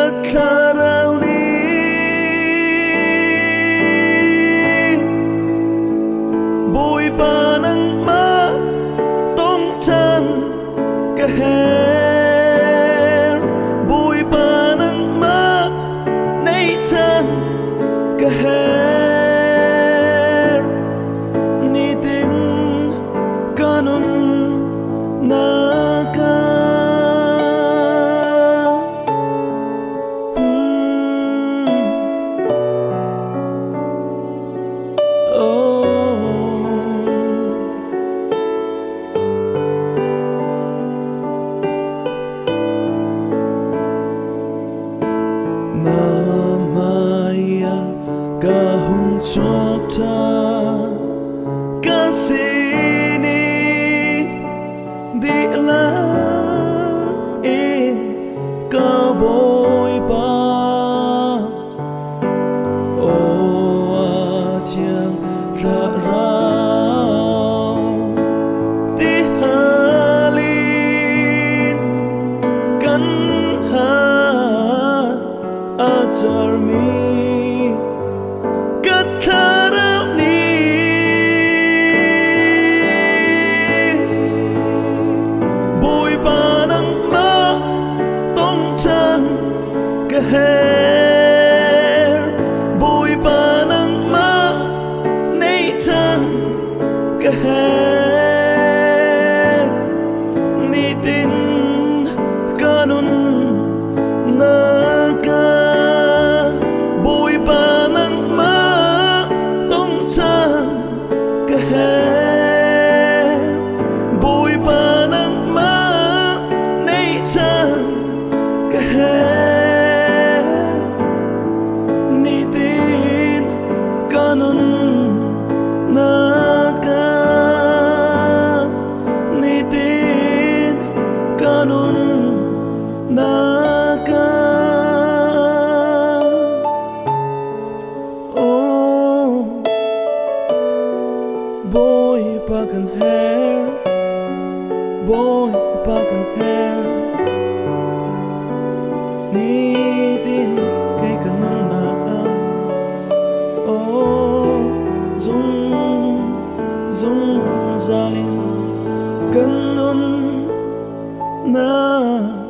Katharauni Bùi ba nang ma tông chân Kaher Bùi ba nang ma nay chân Kaher Ni tin kanun naka Namaya kahung chokta kasini di la in kaboy pa o atyang tharao ti halin kan Ajarmi Katharauni Bùi ba nang ma tông chân Kaher Bùi ba nang ma nay chân Kaher Ni tin kanun naka Bùi ba nang ma tông chân Kaher Bùi ba nang ma nay chân Kaher Ni tin kanun naka Ni tin kanun naka Boy back and hair, boy back and hair. Ni tin kay kanan na oh zung zalin ganun na.